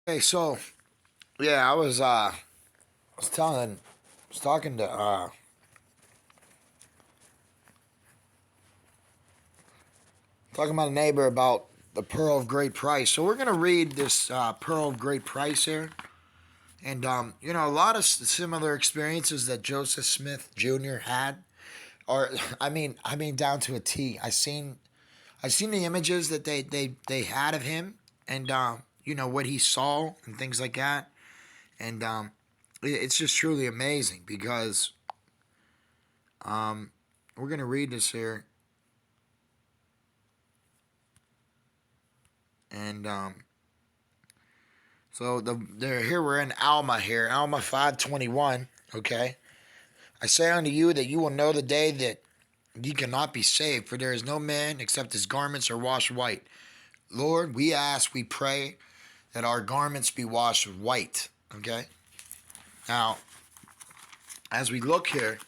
Hey, so yeah, I was talking to talking about a neighbor about the pearl of great price. So we're gonna read this pearl of great price here, and a lot of similar experiences that Joseph Smith Jr. had, or I mean down to a T. I seen the images that they had of him, and what he saw and things like that, and it's just truly amazing because we're gonna read this here. And so they're here. We're in Alma here, Alma 5:21. Okay, I say unto you that you will know the day that ye cannot be saved, for there is no man except his garments are washed white. Lord, we ask, we pray that our garments be washed white. Okay. Now, as we look here,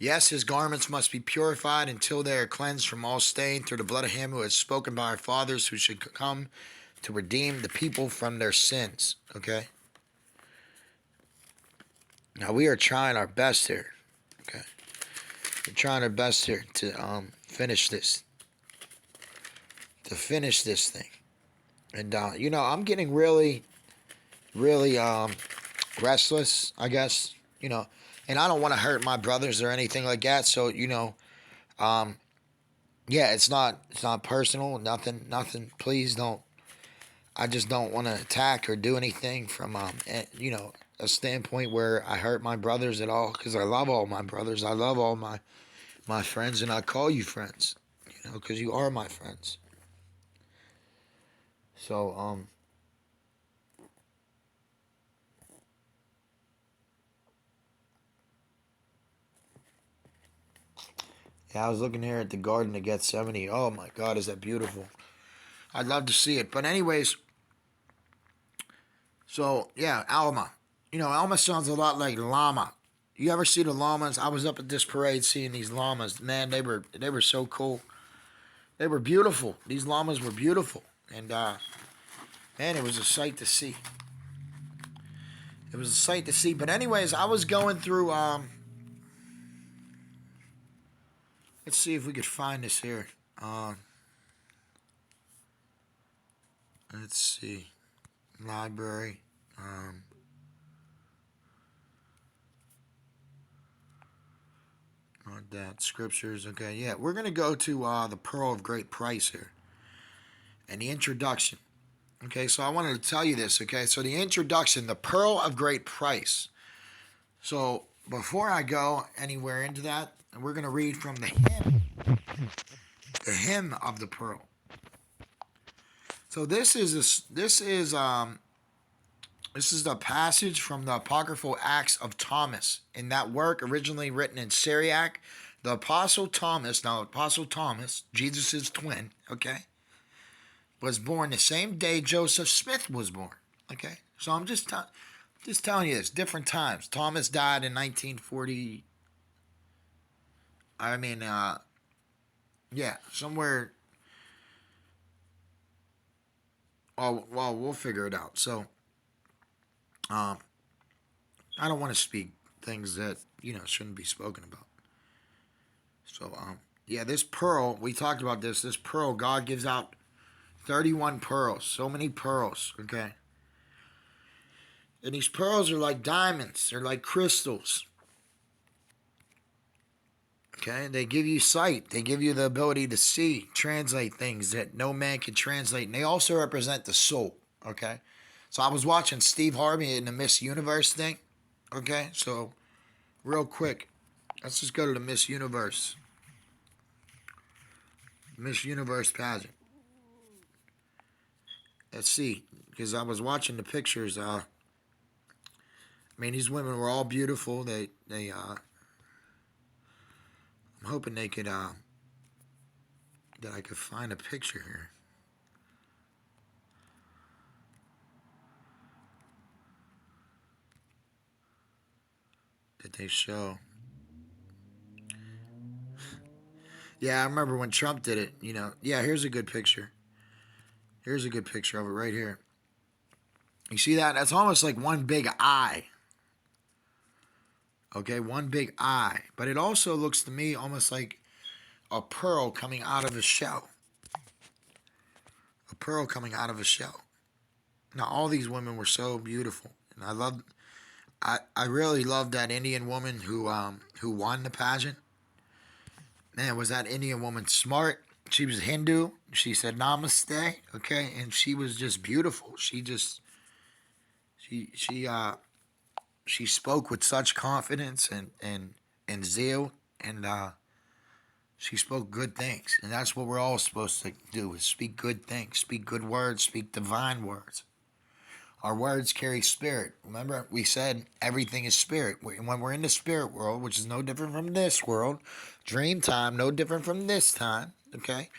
yes, his garments must be purified until they are cleansed from all stain through the blood of him who has spoken by our fathers, who should come to redeem the people from their sins. Okay. Now we are trying our best here. Okay, we're trying our best here to finish this, thing. And I'm getting really, really restless. I guess and I don't want to hurt my brothers or anything like that. So um, yeah, it's not personal. Nothing, nothing. Please don't. I just don't want to attack or do anything from a standpoint where I hurt my brothers at all, because I love all my brothers. I love all my friends, and I call you friends, because you are my friends. So, yeah, I was looking here at the Garden of Gethsemane. Oh my God, is that beautiful? I'd love to see it. But anyways, so yeah, Alma. Alma sounds a lot like llama. You ever see the llamas? I was up at this parade seeing these llamas. Man, they were so cool. They were beautiful. These llamas were beautiful, and man, it was a sight to see. It was a sight to see. But anyways, I was going through. Let's see if we could find this here. Uh, let's see. Library. Um, not that. Scriptures. Okay, yeah. We're going to go to the Pearl of Great Price here. And the introduction. Okay, so I wanted to tell you this. Okay, so the introduction, the Pearl of Great Price. So before I go anywhere into that, we're going to read from the hymn of the Pearl. So this is the passage from the apocryphal Acts of Thomas. In that work, originally written in Syriac, the Apostle Thomas, now Apostle Thomas, Jesus' twin, okay, was born the same day Joseph Smith was born. Okay, so I'm just telling you this. Different times. Thomas died in 1940. I mean, yeah, somewhere. Well, we'll figure it out. So, um, I don't want to speak things that shouldn't be spoken about. So, yeah, this pearl, we talked about this. This pearl, God gives out 31 pearls. So many pearls, okay? And these pearls are like diamonds, they're like crystals, okay? They give you sight, they give you the ability to see, translate things that no man can translate. And they also represent the soul, okay? So, I was watching Steve Harvey in the Miss Universe thing, okay? So, real quick, let's just go to the Miss Universe pageant. Let's see, because I was watching the pictures. I mean, these women were all beautiful. I'm hoping they could, that I could find a picture here that they show. Yeah, I remember when Trump did it. Yeah, here's a good picture. Here's a good picture of it right here. You see that? That's almost like one big eye. Okay, one big eye. But it also looks to me almost like a pearl coming out of a shell. A pearl coming out of a shell. Now, all these women were so beautiful. And I really loved that Indian woman who won the pageant. Man, was that Indian woman smart? She was Hindu. She said namaste, okay? And she was just beautiful. She spoke with such confidence and zeal, and she spoke good things. And that's what we're all supposed to do, is speak good things, speak good words, speak divine words. Our words carry spirit. Remember, we said everything is spirit. When we're in the spirit world, which is no different from this world, dream time, no different from this time, okay?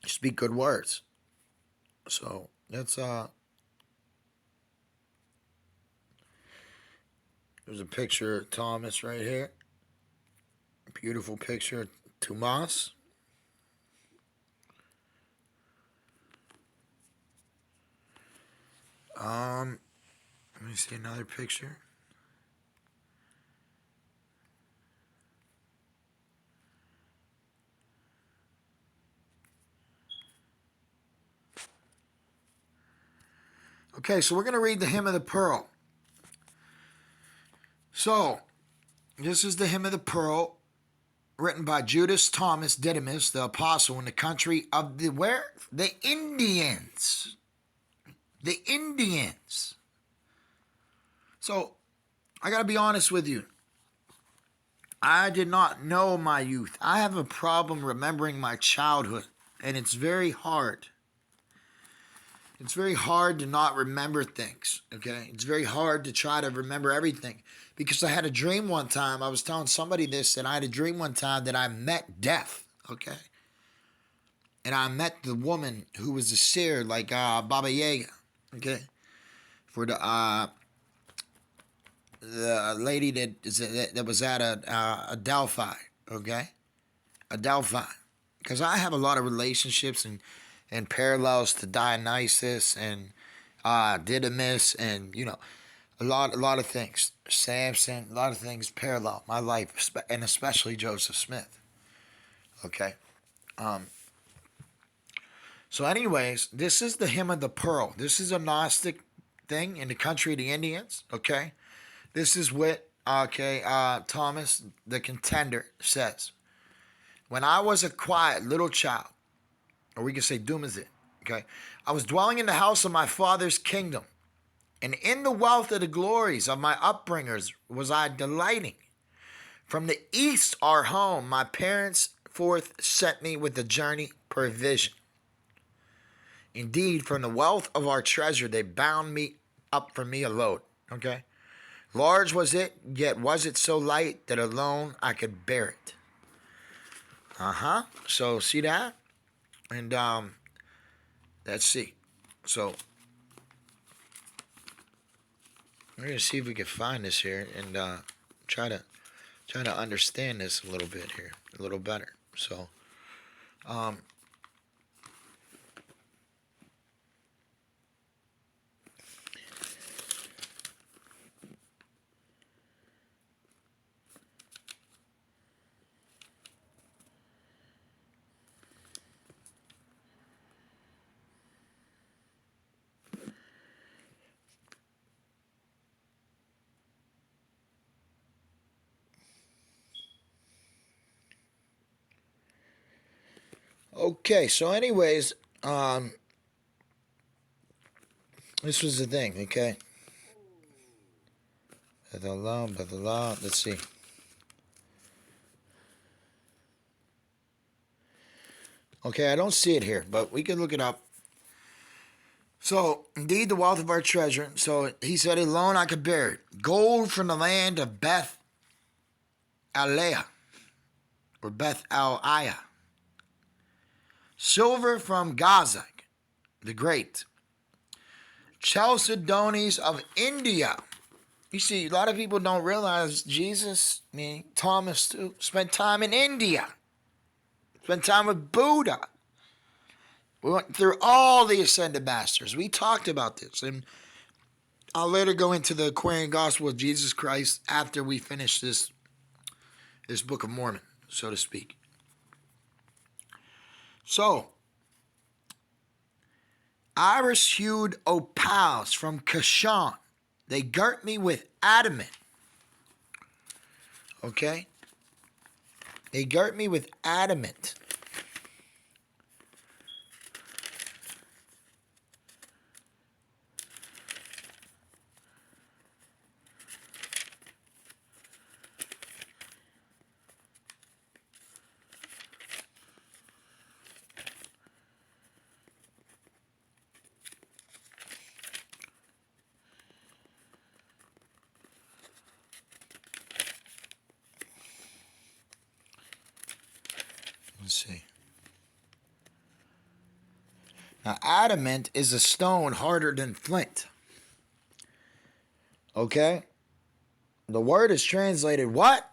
Speak good words. So that's there's a picture of Thomas right here. Beautiful picture of Tomas. Let me see another picture. Okay, so we're going to read the Hymn of the Pearl. So, this is the Hymn of the Pearl, written by Judas Thomas Didymus, the apostle, in the country of the where? The Indians. The Indians. So, I got to be honest with you. I did not know my youth. I have a problem remembering my childhood, and it's very hard. It's very hard to not remember things, okay? It's very hard to try to remember everything. Because I had a dream one time. I was telling somebody this, that I had a dream one time that I met death, okay? And I met the woman who was a seer, like Baba Yaga, okay? For the lady that was at a Delphi, okay? A Delphi. Because I have a lot of relationships and parallels to Dionysus and Didymus and, you know, a lot of things. Samson, a lot of things parallel my life, and especially Joseph Smith. Okay? So anyways, this is the Hymn of the Pearl. This is a Gnostic thing in the country of the Indians, okay? This is what, Thomas the Contender says. When I was a quiet little child, or we can say Dumazit, okay? I was dwelling in the house of my father's kingdom, and in the wealth of the glories of my upbringers was I delighting. From the east, our home, my parents forth sent me with the journey provision. Indeed, from the wealth of our treasure, they bound me up for me a load, okay? Large was it, yet was it so light that alone I could bear it. So, see that? And let's see. So we're gonna see if we can find this here and try to understand this a little bit here, a little better. So okay. So anyways, this was the thing. Okay. Let's see. Okay, I don't see it here, but we can look it up. So, indeed, the wealth of our treasure. So, he said, alone I could bear it. Gold from the land of Beth Aleah, or Beth Al-Ayah. Silver from Gazak, the Great. Chalcedonies of India. You see, a lot of people don't realize Jesus, Thomas too, spent time in India. Spent time with Buddha. We went through all the ascended masters. We talked about this, and I'll later go into the Aquarian Gospel of Jesus Christ after we finish this Book of Mormon, so to speak. So, iris-hued opals from Kashan. They girt me with adamant. Okay? They girt me with adamant. Let's see. Now, adamant is a stone harder than flint. Okay? The word is translated what?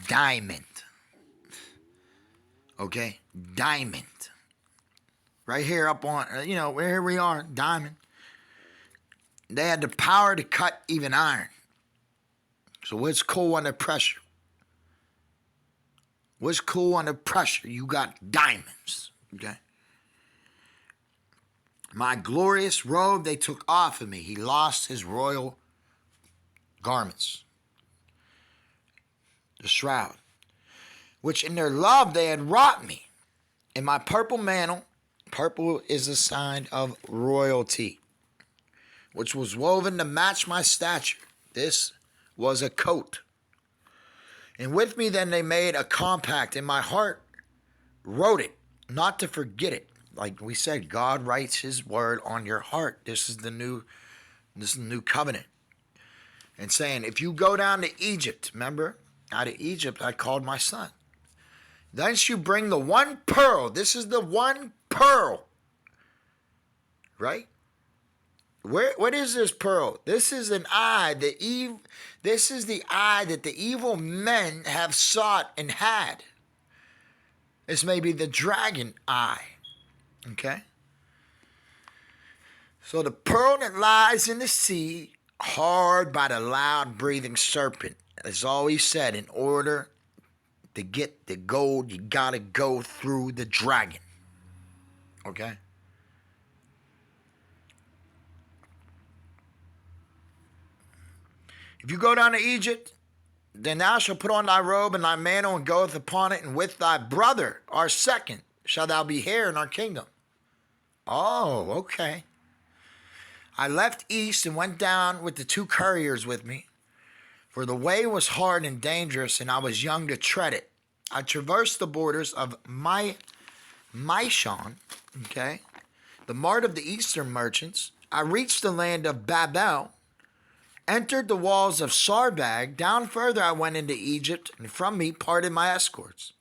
Diamond. Okay? Diamond. Right here up on, here we are, diamond. They had the power to cut even iron. So what's cool under pressure? What's cool under pressure? You got diamonds. Okay? My glorious robe they took off of me. He lost his royal garments. The shroud. Which in their love they had wrought me. In my purple mantle, purple is a sign of royalty, which was woven to match my stature. This was a coat. And with me then they made a compact, and my heart wrote it, not to forget it. Like we said, God writes his word on your heart. This is the new covenant. And saying, if you go down to Egypt, remember, out of Egypt I called my son. Thence you bring the one pearl. This is the one pearl. Right? What is this pearl? This is an eye. This is the eye that the evil men have sought and had. This may be the dragon eye. Okay? So the pearl that lies in the sea, hard by the loud breathing serpent, as always said, in order to get the gold, you gotta go through the dragon. Okay? If you go down to Egypt, then thou shalt put on thy robe and thy mantle and goeth upon it, and with thy brother, our second, shalt thou be heir in our kingdom. Oh, okay. I left east and went down with the 2 couriers with me, for the way was hard and dangerous, and I was young to tread it. I traversed the borders of Maishon, okay, the mart of the eastern merchants. I reached the land of Babel, entered the walls of Sarbag. Down further I went into Egypt, and from me parted my escorts.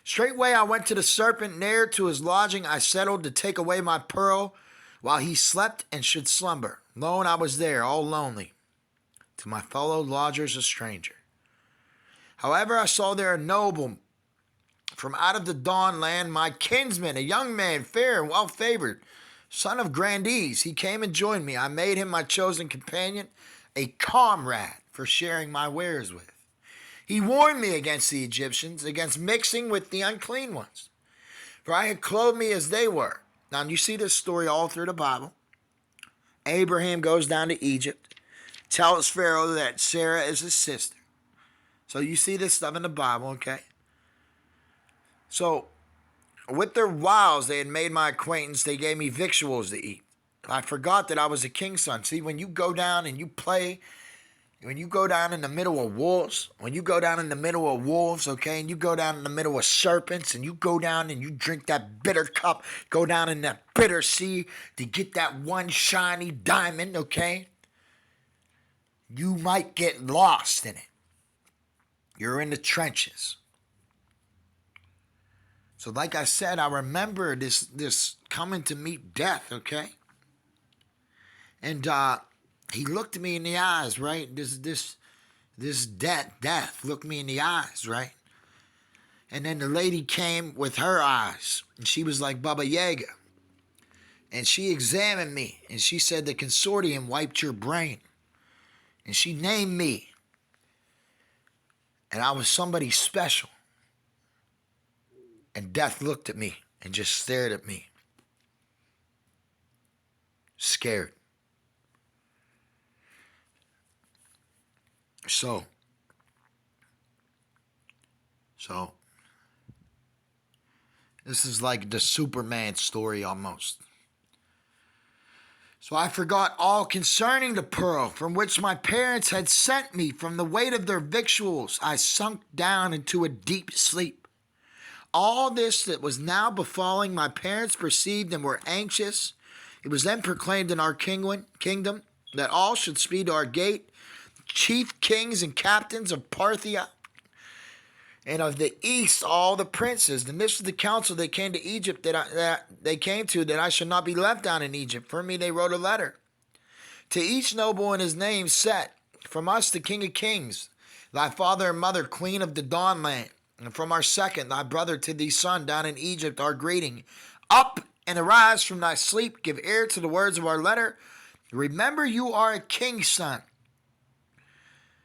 Straightway I went to the serpent, near to his lodging I settled to take away my pearl, while he slept and should slumber. Lo, and I was there, all lonely, to my fellow lodgers a stranger. However, I saw there a noble from out of the dawn land, my kinsman, a young man, fair and well favored, son of grandees. He came and joined me. I made him my chosen companion, a comrade for sharing my wares with. He warned me against the Egyptians, against mixing with the unclean ones, for I had clothed me as they were. Now, you see this story all through the Bible. Abraham goes down to Egypt, tells Pharaoh that Sarah is his sister. So you see this stuff in the Bible, okay? So, with their wiles, they had made my acquaintance. They gave me victuals to eat. I forgot that I was a king's son. See, when you go down and you play, when you go down in the middle of wolves, okay, and you go down in the middle of serpents, and you go down and you drink that bitter cup, go down in that bitter sea to get that one shiny diamond, okay, you might get lost in it. You're in the trenches. So like I said, I remember this coming to meet death, okay? And he looked me in the eyes, right? This death looked me in the eyes, right? And then the lady came with her eyes, and she was like Baba Yaga. And she examined me, and she said the consortium wiped your brain. And she named me. And I was somebody special. And death looked at me and just stared at me. Scared. So, this is like the Superman story almost. So I forgot all concerning the pearl from which my parents had sent me from the weight of their victuals. I sunk down into a deep sleep. All this that was now befalling my parents perceived and were anxious. It was then proclaimed in our kingdom that all should speed to our gate, chief kings and captains of Parthia, and of the east all the princes. And this was the counsel that came to Egypt that I should not be left down in Egypt. For me they wrote a letter. To each noble in his name set, from us the King of Kings, thy father and mother, Queen of the Dawn land, and from our second, thy brother to thee son down in Egypt, our greeting. Up and arise from thy sleep, give ear to the words of our letter. Remember you are a king's son.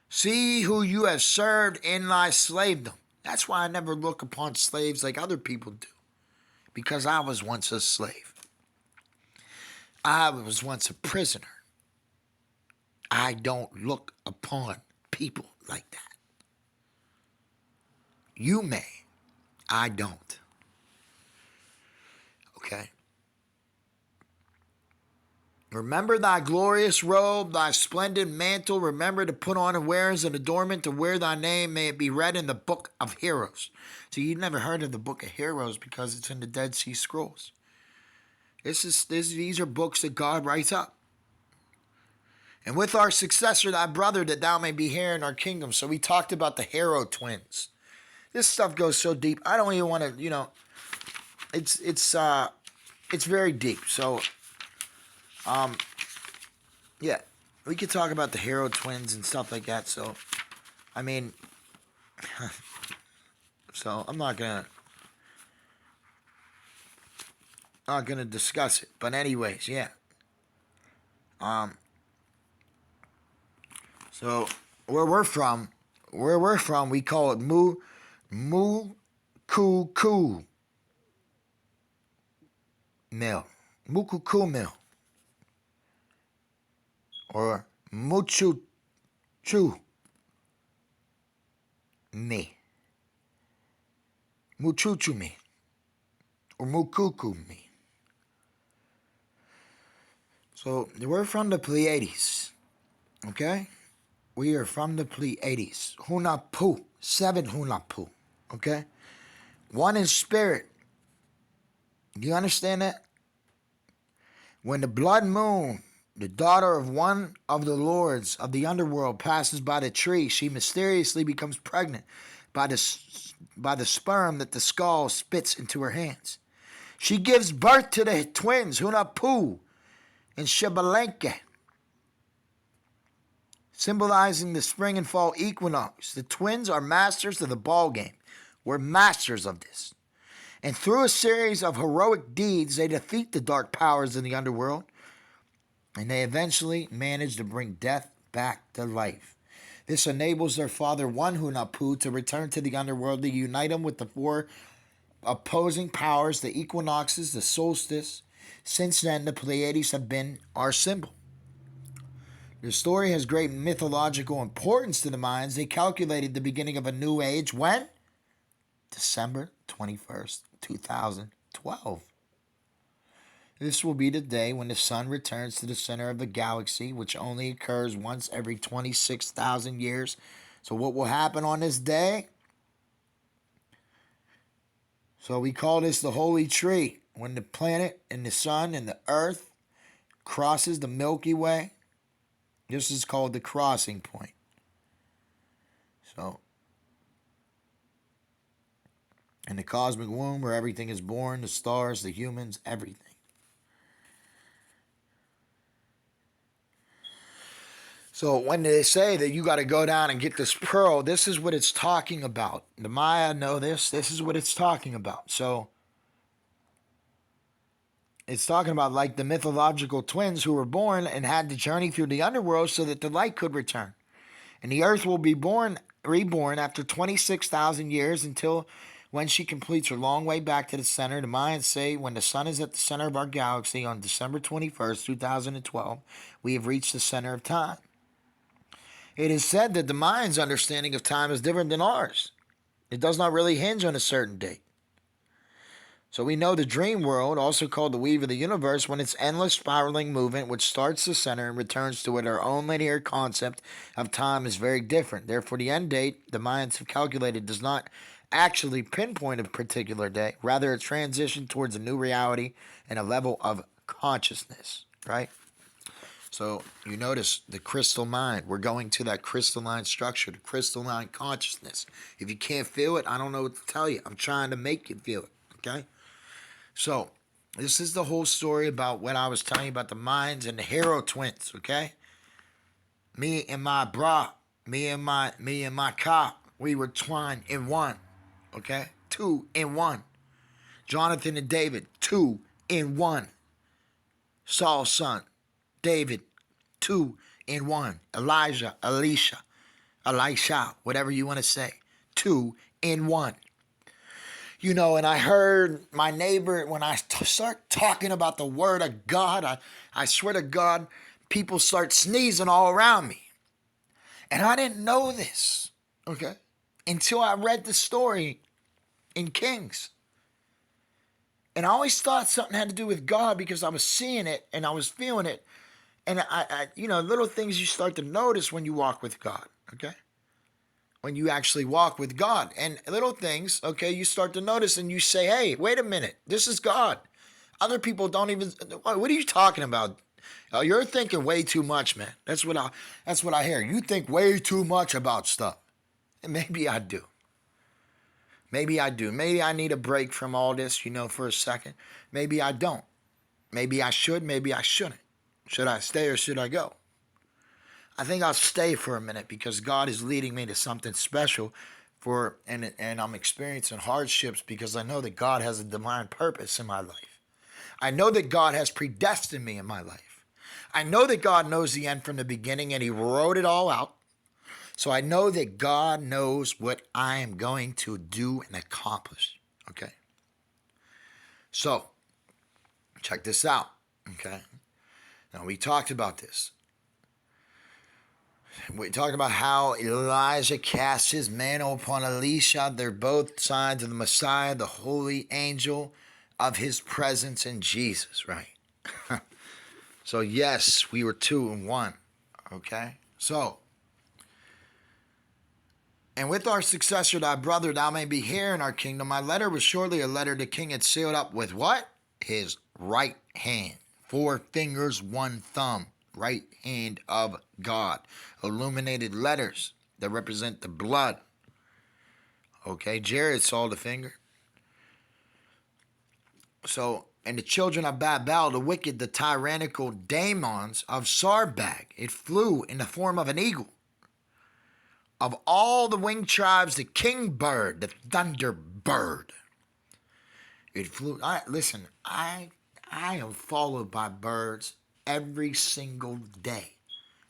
See who you have served in thy slavedom. That's why I never look upon slaves like other people do. Because I was once a slave. I was once a prisoner. I don't look upon people like that. You may. I don't. Okay? Remember thy glorious robe, thy splendid mantle. Remember to put on and wear as an adornment to wear thy name. May it be read in the book of heroes. So you've never heard of the book of heroes because it's in the Dead Sea Scrolls. These are books that God writes up. And with our successor, thy brother, that thou may be heir in our kingdom. So we talked about the Hero twins. This stuff goes so deep. I don't even want to, it's very deep. So, yeah, we could talk about the Hero twins and stuff like that. So, I mean, so I'm not gonna discuss it. But anyways, yeah. So where we're from, we call it Mukuku Mill. Mukuku Mill. Or Muchuchu Me. Muchuchu Me. Or Mukuku Me. So we're from the Pleiades. Okay? We are from the Pleiades. Hunahpu. 7 Hunahpu. Okay? One in spirit. Do you understand that? When the blood moon, the daughter of one of the lords of the underworld, passes by the tree, she mysteriously becomes pregnant by the sperm that the skull spits into her hands. She gives birth to the twins, Hunahpu and Shibalenke, symbolizing the spring and fall equinox. The twins are masters of the ball game. We're masters of this. And through a series of heroic deeds, they defeat the dark powers in the underworld. And they eventually manage to bring death back to life. This enables their father, one Hunahpu, to return to the underworld to unite him with the 4 opposing powers, the equinoxes, the solstice. Since then, the Pleiades have been our symbol. The story has great mythological importance to the Mayans. They calculated the beginning of a new age when? December 21st, 2012. This will be the day when the sun returns to the center of the galaxy, which only occurs once every 26,000 years. So what will happen on this day? So we call this the Holy Tree. When the planet and the sun and the earth crosses the Milky Way, this is called the crossing point. So, in the cosmic womb where everything is born, the stars, the humans, everything. So when they say that you got to go down and get this pearl, this is what it's talking about. The Maya know this. This is what it's talking about. So it's talking about like the mythological twins who were born and had to journey through the underworld so that the light could return. And the earth will be reborn after 26,000 years until when she completes her long way back to the center. The Mayans say when the sun is at the center of our galaxy on December 21st, 2012, we have reached the center of time. It is said that the Mayans' understanding of time is different than ours. It does not really hinge on a certain date. So we know the dream world, also called the weave of the universe, when its endless spiraling movement, which starts the center and returns to it, our own linear concept of time is very different. Therefore, the end date the Mayans have calculated does not actually pinpoint a particular day, rather a transition towards a new reality and a level of consciousness, right? So you notice the crystal mind. We're going to that crystalline structure, the crystalline consciousness. If you can't feel it, I don't know what to tell you. I'm trying to make you feel it, okay? So this is the whole story about what I was telling you about the Mayans and the Hero twins, okay? Me and my bra, me and my cop, we were twined in one, okay? 2 in 1. Jonathan and David, 2 in 1. Saul's son, David, 2 in 1. Elijah, Elisha, whatever you want to say, 2 in 1. You know, and I heard my neighbor, when I start talking about the word of God, I swear to God, people start sneezing all around me. And I didn't know this, okay, until I read the story in Kings. And I always thought something had to do with God because I was seeing it and I was feeling it. And I little things you start to notice when you walk with God, okay? When you actually walk with God. And little things, okay, you start to notice and you say, hey, wait a minute, this is God. Other people don't even, what are you talking about? You're thinking way too much, man. That's what I hear. You think way too much about stuff. And maybe I do. Maybe I do. Maybe I need a break from all this, for a second. Maybe I don't. Maybe I should, maybe I shouldn't. Should I stay or should I go? I think I'll stay for a minute because God is leading me to something special and I'm experiencing hardships because I know that God has a divine purpose in my life. I know that God has predestined me in my life. I know that God knows the end from the beginning and he wrote it all out. So I know that God knows what I am going to do and accomplish. Okay? So, check this out. Okay? Now, we talked about this. We talked about how Elijah cast his mantle upon Elisha. They're both signs of the Messiah, the holy angel of his presence in Jesus, right? So, yes, we were 2 in 1. Okay? So, and with our successor, thy brother, thou may be here in our kingdom. My letter was surely a letter the king had sealed up with what? His right hand. 4 fingers, 1 thumb. Right hand of God. Illuminated letters that represent the blood. Okay, Jared saw the finger. So, and the children of Babel, the wicked, the tyrannical daemons of Sarbag, it flew in the form of an eagle. Of all the winged tribes, the king bird, the thunder bird. It flew. Listen, I am followed by birds every single day.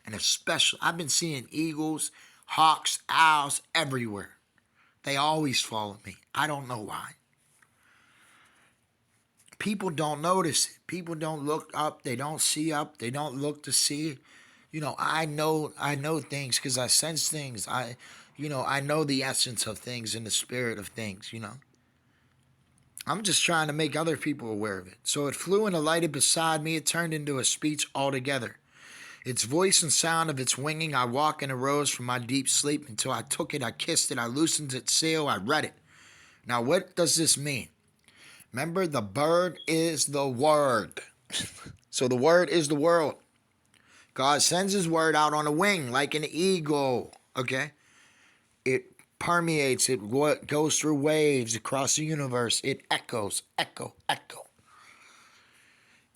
And especially, I've been seeing eagles, hawks, owls everywhere. They always follow me. I don't know why. People don't notice it. People don't look up. They don't see up. They don't look to see. I know things because I sense things. I know the essence of things and the spirit of things, I'm just trying to make other people aware of it. So it flew and alighted beside me. It turned into a speech altogether. Its voice and sound of its winging, I woke and arose from my deep sleep until I took it, I kissed it, I loosened its sail, I read it. Now, what does this mean? Remember, the bird is the word. So the word is the world. God sends his word out on a wing like an eagle, okay? It permeates, it goes through waves across the universe. It echoes, echo, echo.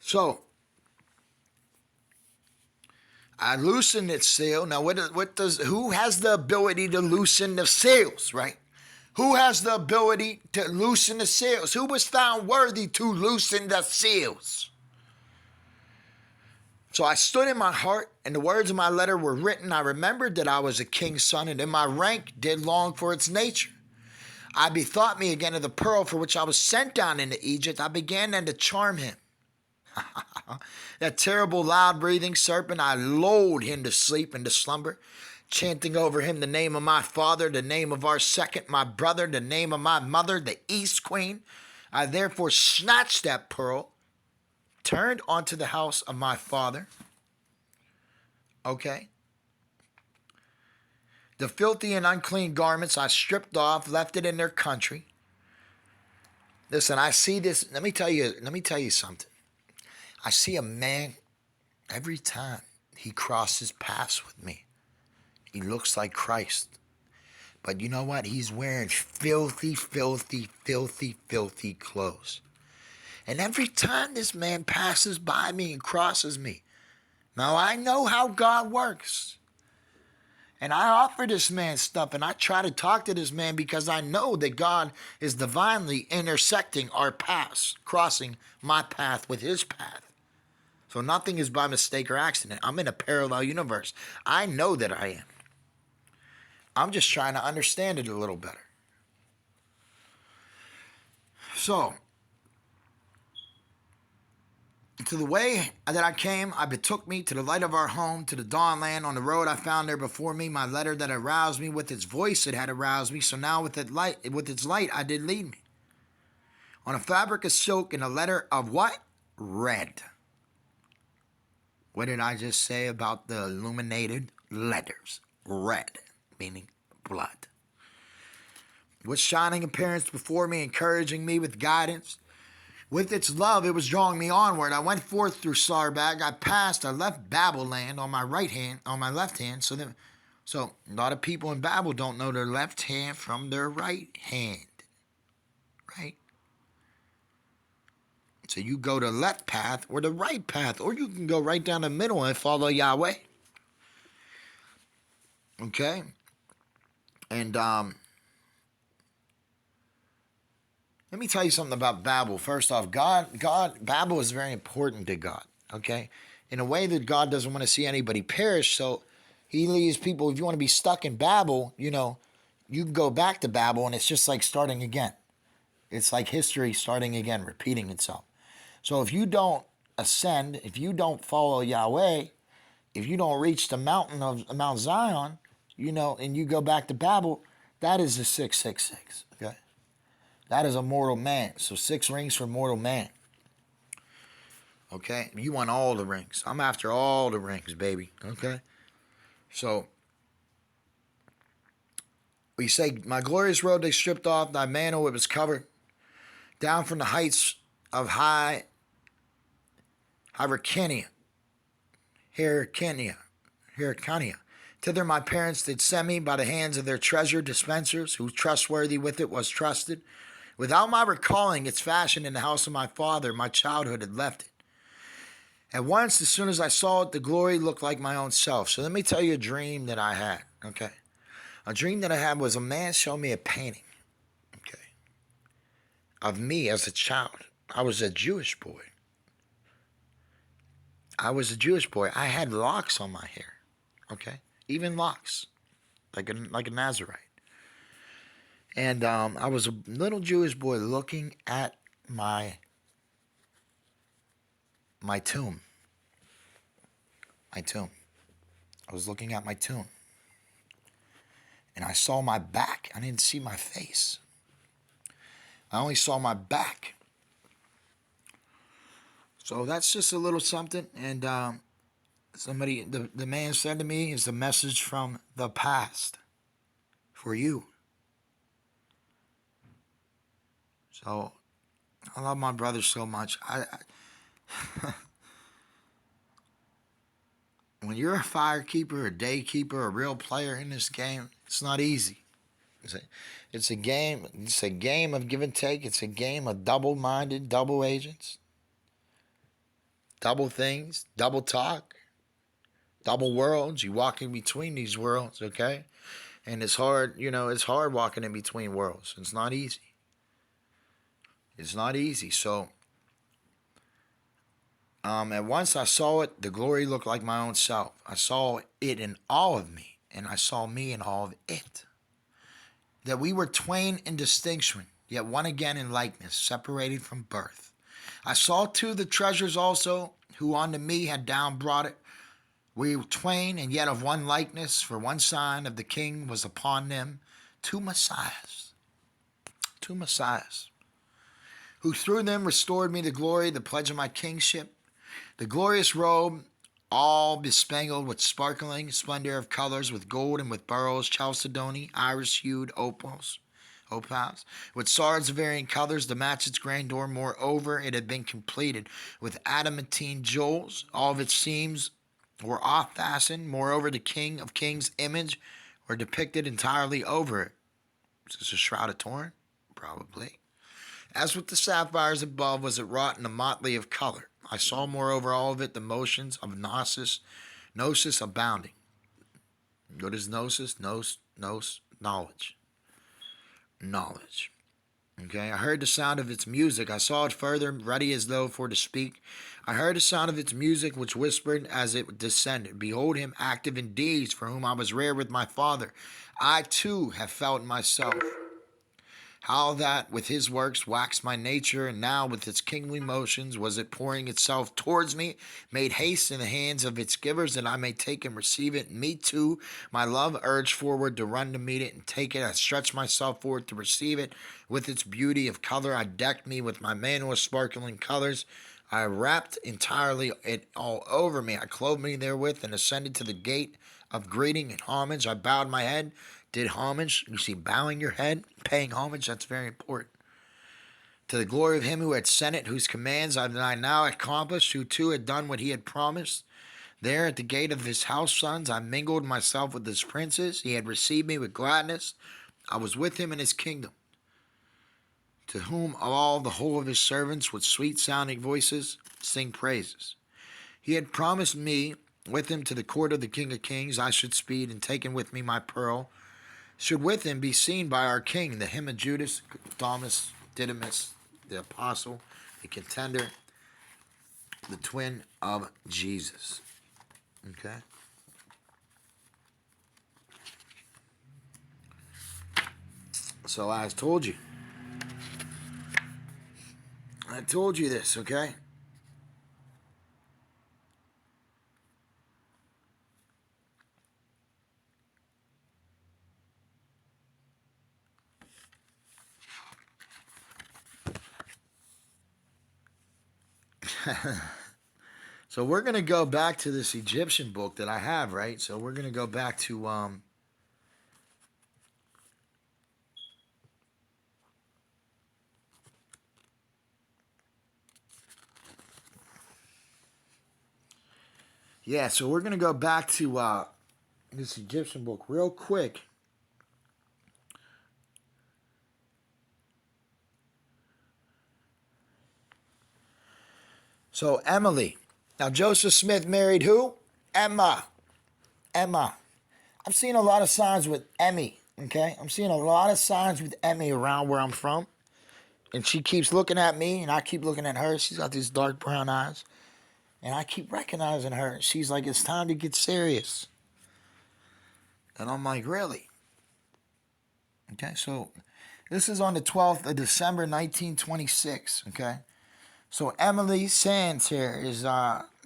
So, I loosened its seal. Now, who has the ability to loosen the seals, right? Who has the ability to loosen the seals? Who was found worthy to loosen the seals? So I stood in my heart, and the words of my letter were written. I remembered that I was a king's son, and in my rank did long for its nature. I bethought me again of the pearl for which I was sent down into Egypt. I began then to charm him. That terrible loud-breathing serpent, I lulled him to sleep and to slumber, chanting over him the name of my father, the name of our second, my brother, the name of my mother, the East Queen. I therefore snatched that pearl, turned onto the house of my father. Okay. The filthy and unclean garments I stripped off, left it in their country. Listen, I see this. Let me tell you something. I see a man every time he crosses paths with me. He looks like Christ. But you know what? He's wearing filthy, filthy, filthy, filthy clothes. And every time this man passes by me and crosses me, now I know how God works. And I offer this man stuff, and I try to talk to this man because I know that God is divinely intersecting our paths, crossing my path with his path. So nothing is by mistake or accident. I'm in a parallel universe. I know that I am. I'm just trying to understand it a little better. So, to the way that I came, I betook me to the light of our home, to the dawn land. On the road I found there before me my letter that aroused me. With its voice it had aroused me. So now with its light I did lead me. On a fabric of silk and a letter of what? Red. What did I just say about the illuminated letters? Red, meaning blood. With shining appearance before me, encouraging me with guidance. With its love, it was drawing me onward. I went forth through Sarbag. I left Babel land on my left hand. So a lot of people in Babel don't know their left hand from their right hand, right? So you go the left path or the right path, or you can go right down the middle and follow Yahweh. Okay? And let me tell you something about Babel. First off, Babel is very important to God. Okay? In a way that God doesn't want to see anybody perish, so he leaves people, if you want to be stuck in Babel, you can go back to Babel and it's just like starting again. It's like history starting again, repeating itself. So if you don't ascend, if you don't follow Yahweh, if you don't reach the mountain of Mount Zion, and you go back to Babel, that is the 666, okay? That is a mortal man. So 6 rings for mortal man. Okay? You want all the rings. I'm after all the rings, baby. Okay? So, we say, my glorious robe they stripped off, thy mantle it was covered. Down from the heights of Hyrcania. Thither my parents did send me by the hands of their treasure dispensers, who trustworthy with it was trusted. Without my recalling its fashion in the house of my father, my childhood had left it. At once, as soon as I saw it, the glory looked like my own self. So let me tell you a dream that I had, okay? A dream that I had was a man showed me a painting, okay, of me as a child. I was a Jewish boy. I had locks on my hair, okay? Even locks, like a Nazarite. And I was a little Jewish boy looking at my tomb. I was looking at my tomb. And I saw my back. I didn't see my face. I only saw my back. So that's just a little something. And the man said to me, is a message from the past for you. So I love my brother so much. When you're a firekeeper, a daykeeper, a real player in this game, it's not easy. It's a game. It's a game of give and take. It's a game of double-minded, double agents, double things, double talk, double worlds. You walk in between these worlds, okay? And it's hard, it's hard walking in between worlds. It's not easy. It's not easy. So, and once I saw it, the glory looked like my own self. I saw it in all of me, and I saw me in all of it. That we were twain in distinction, yet one again in likeness, separated from birth. I saw too the treasures also, who unto me had down brought it. We twain, and yet of one likeness, for one sign of the King was upon them. Two Messiahs, who through them restored me the glory, the pledge of my kingship. The glorious robe, all bespangled with sparkling splendor of colors, with gold and with beryls, chalcedony, iris-hued opals, with swords of varying colors to match its grandeur. Moreover, it had been completed with adamantine jewels. All of its seams were off fastened. Moreover, the King of Kings' image were depicted entirely over it. Is this a shroud of Turin? Probably. As with the sapphires above, was it wrought in a motley of color. I saw, moreover, all of it, the motions of gnosis abounding. What is gnosis? Knowledge. Knowledge. Okay, I heard the sound of its music. I saw it further, ready as though for to speak. I heard the sound of its music, which whispered as it descended, behold him active in deeds, for whom I was reared with my father. I too have felt myself how that with his works waxed my nature, and now with its kingly motions was it pouring itself towards me, made haste in the hands of its givers, that I may take and receive it. Me too, my love urged forward to run to meet it and take it. I stretched myself forward to receive it. With its beauty of color, I decked me with my mantle of sparkling colors. I wrapped entirely it all over me. I clothed me therewith and ascended to the gate of greeting and homage. I bowed my head, did homage. You see, bowing your head, paying homage, that's very important. To the glory of him who had sent it, whose commands I now accomplished, who too had done what he had promised. There at the gate of his house sons, I mingled myself with his princes. He had received me with gladness. I was with him in his kingdom. To whom all the whole of his servants with sweet-sounding voices sing praises. He had promised me with him to the court of the King of Kings. I should speed, and taken with me my pearl, should with him be seen by our King, the hymn of Judas, Thomas, Didymus, the apostle, the contender, the twin of Jesus. Okay? So I told you this, okay? So we're going to go back to this Egyptian book that I have, right? So we're going to go back to so we're going to go back to this Egyptian book real quick. So Emily. Now Joseph Smith married who? Emma. I'm seeing a lot of signs with Emmy, okay? I'm seeing a lot of signs with Emmy around where I'm from. And she keeps looking at me, and I keep looking at her. She's got these dark brown eyes. And I keep recognizing her. She's like, it's time to get serious. And I'm like, really? Okay, so this is on the 12th of December, 1926, okay? So Emily Sands here is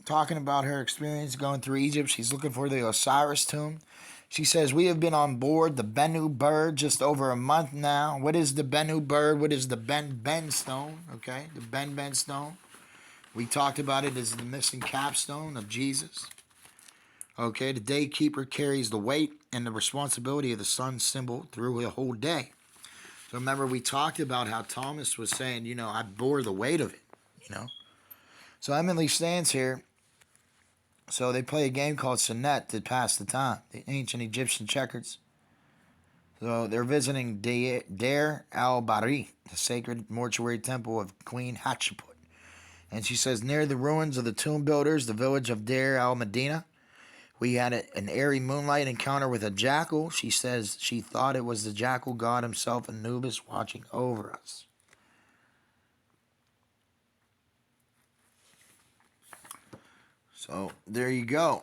talking about her experience going through Egypt. She's looking for the Osiris tomb. She says, we have been on board the Bennu bird just over a month now. What is the Bennu bird? What is the Ben stone? Okay, the Ben stone. We talked about it as the missing capstone of Jesus. Okay, the day keeper carries the weight and the responsibility of the sun symbol through the whole day. So remember, we talked about how Thomas was saying, I bore the weight of it, So Emily stands here. So they play a game called Senet to pass the time, the ancient Egyptian checkers. So they're visiting Deir al-Bari, the sacred mortuary temple of Queen Hatshepsut. And she says, near the ruins of the tomb builders, the village of Deir al-Medina, We had an airy moonlight encounter with a jackal. She says she thought it was the jackal god himself, Anubis, watching over us. So there you go.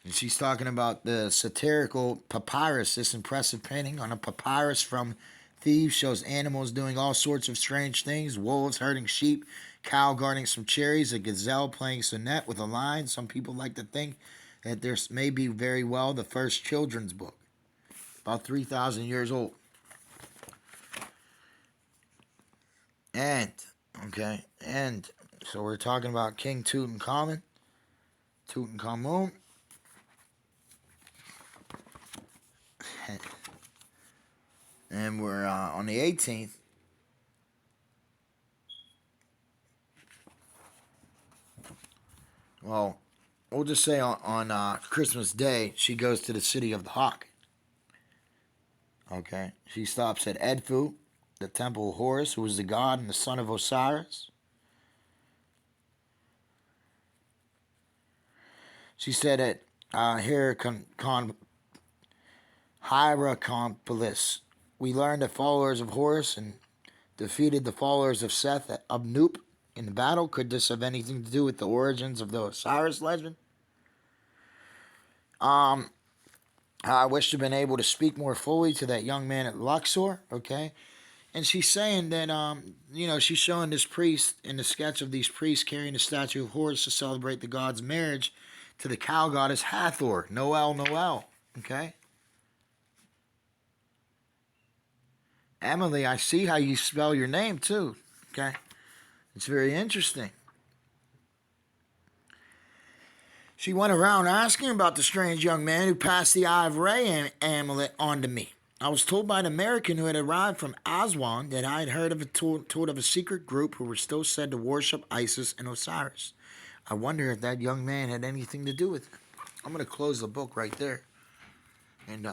And she's talking about the satirical papyrus. This impressive painting on a papyrus from Thebes shows animals doing all sorts of strange things. Wolves herding sheep, cow guarding some cherries, a gazelle playing sonnet with a lion. Some people like to think that this may be very well the first children's book. About 3,000 years old. And so we're talking about King Tutankhamun. And we're on the 18th. Well, we'll just say on Christmas Day, she goes to the city of the Hawk. Okay. She stops at Edfu, the temple of Horus, who was the god and the son of Osiris. She said at Hierakonpolis, we learned that followers of Horus and defeated the followers of Seth at Abnup in battle. Could this have anything to do with the origins of the Osiris legend? I wish to have been able to speak more fully to that young man at Luxor, okay? And she's saying that, she's showing this priest in the sketch of these priests carrying the statue of Horus to celebrate the god's marriage to the cow goddess Hathor. Noel, okay? Emily, I see how you spell your name too, okay? It's very interesting. She went around asking about the strange young man who passed the Eye of Re amulet on to me. I was told by an American who had arrived from Aswan that I had heard of told of a secret group who were still said to worship Isis and Osiris. I wonder if that young man had anything to do with it. I'm going to close the book right there. And,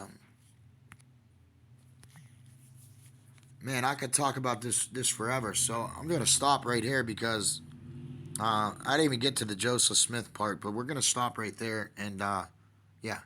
man, I could talk about this forever. So I'm going to stop right here because I didn't even get to the Joseph Smith part, but we're going to stop right there. And, yeah.